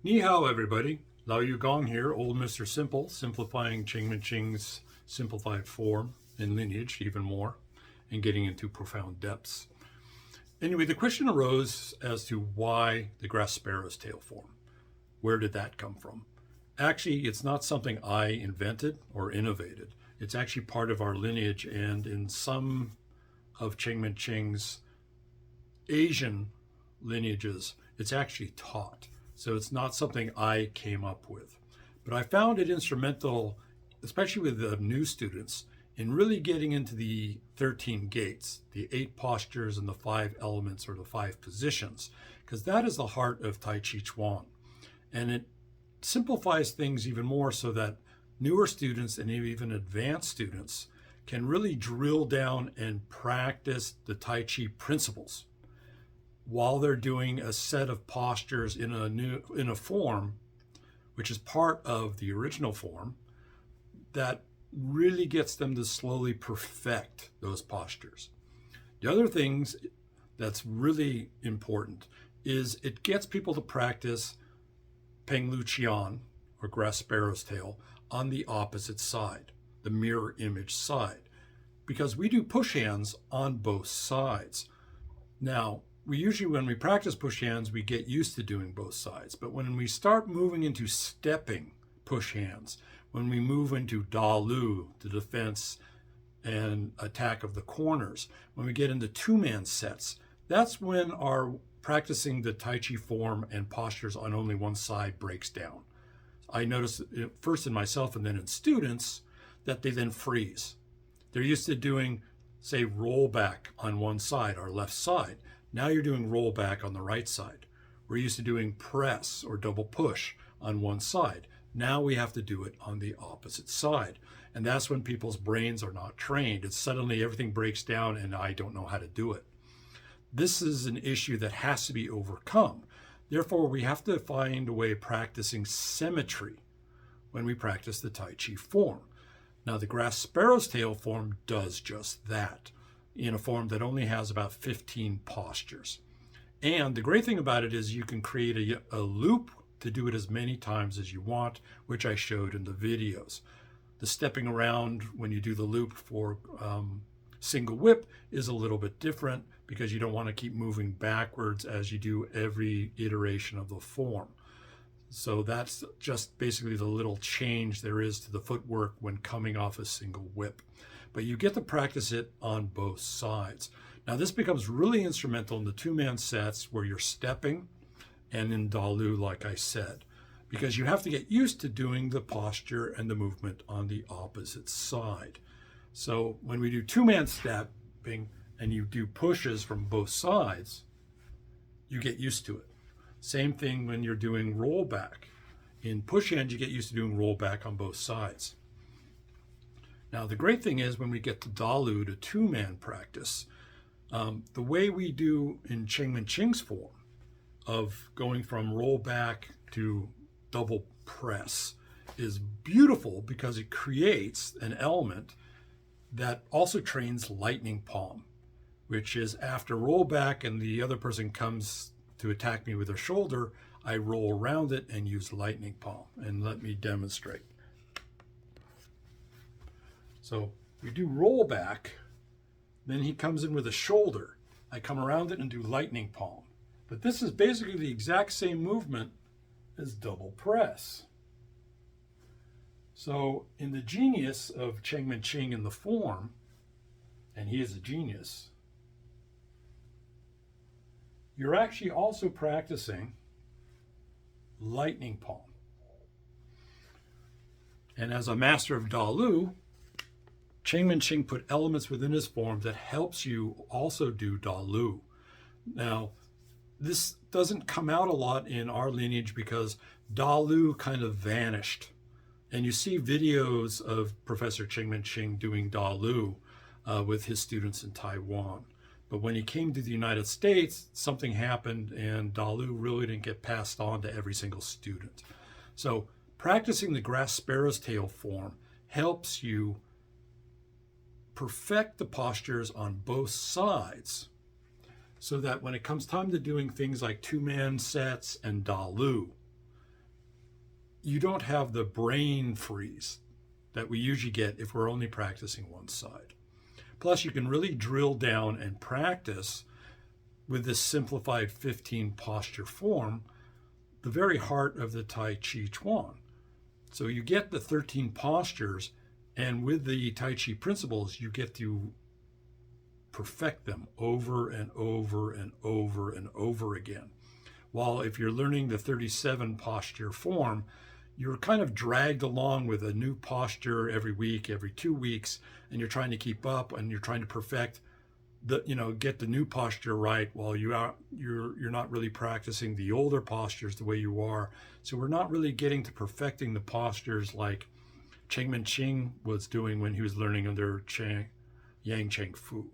Ni hao, everybody. Lao Yu Gong here, old Mr. Simple, simplifying Ching Ching's simplified form and lineage even more, and getting into profound depths. Anyway, the question arose as to why the grass sparrow's tail form. Where did that come from? Actually, it's not something I invented or innovated. It's actually part of our lineage, and in some of Ching Ching's Asian lineages, it's actually taught. So it's not something I came up with. But I found it instrumental, especially with the new students, in really getting into the 13 gates, the 8 postures and the 5 elements or the 5 positions, because that is the heart of Tai Chi Chuan. And it simplifies things even more so that newer students and even advanced students can really drill down and practice the Tai Chi principles while they're doing a set of postures in a form, which is part of the original form, that really gets them to slowly perfect those postures. The other things that's really important is it gets people to practice Peng or grass sparrow's tail, on the opposite side, the mirror image side, because we do push hands on both sides. Now, we usually, when we practice push hands, we get used to doing both sides. But when we start moving into stepping push hands, when we move into Da Lu, the defense and attack of the corners, when we get into two-man sets, that's when our practicing the Tai Chi form and postures on only one side breaks down. I noticed first in myself and then in students that they then freeze. They're used to doing, say, roll back on one side, our left side. Now you're doing roll back on the right side. We're used to doing press or double push on one side. Now we have to do it on the opposite side. And that's when people's brains are not trained. It's suddenly everything breaks down and I don't know how to do it. This is an issue that has to be overcome. Therefore, we have to find a way of practicing symmetry when we practice the Tai Chi form. Now, the grass sparrow's tail form does just that, in a form that only has about 15 postures. And the great thing about it is you can create a loop to do it as many times as you want, which I showed in the videos. The stepping around when you do the loop for single whip is a little bit different because you don't want to keep moving backwards as you do every iteration of the form. So that's just basically the little change there is to the footwork when coming off a single whip. But you get to practice it on both sides. Now this becomes really instrumental in the two-man sets where you're stepping and in Da Lu, like I said, because you have to get used to doing the posture and the movement on the opposite side. So when we do two-man stepping and you do pushes from both sides, you get used to it. Same thing when you're doing rollback. In push hand, you get used to doing rollback on both sides. Now, the great thing is when we get to Da Lu, to two-man practice, the way we do in Ching Ching's form of going from rollback to double press is beautiful because it creates an element that also trains lightning palm, which is after rollback and the other person comes to attack me with their shoulder, I roll around it and use lightning palm. And let me demonstrate. So we do roll back, then he comes in with a shoulder. I come around it and do lightning palm. But this is basically the exact same movement as double press. So in the genius of Ching Ching in the form, and he is a genius, you're actually also practicing lightning palm. And as a master of Da Lu, Ching Ching put elements within his form that helps you also do Da Lu. Now, this doesn't come out a lot in our lineage because Da Lu kind of vanished. And you see videos of Professor Ching Ching doing Da Lu with his students in Taiwan. But when he came to the United States, something happened and Da Lu really didn't get passed on to every single student. So practicing the grass sparrow's tail form helps you perfect the postures on both sides so that when it comes time to doing things like two-man sets and Da Lu, you don't have the brain freeze that we usually get if we're only practicing one side. Plus, you can really drill down and practice with this simplified 15 posture form, the very heart of the Tai Chi Chuan. So you get the 13 postures, and with the Tai Chi principles, you get to perfect them over and over and over and over again. While if you're learning the 37 posture form, you're kind of dragged along with a new posture every week, every 2 weeks, and you're trying to keep up and you're trying to perfect the, get the new posture right while you're not really practicing the older postures the way you are. So we're not really getting to perfecting the postures like Cheng Ching was doing when he was learning under Yang Cheng Fu.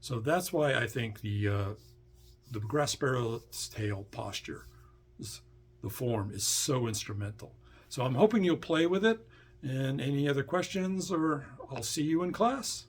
So that's why I think the grass sparrow's tail posture, the form, is so instrumental. So I'm hoping you'll play with it. And any other questions, or I'll see you in class.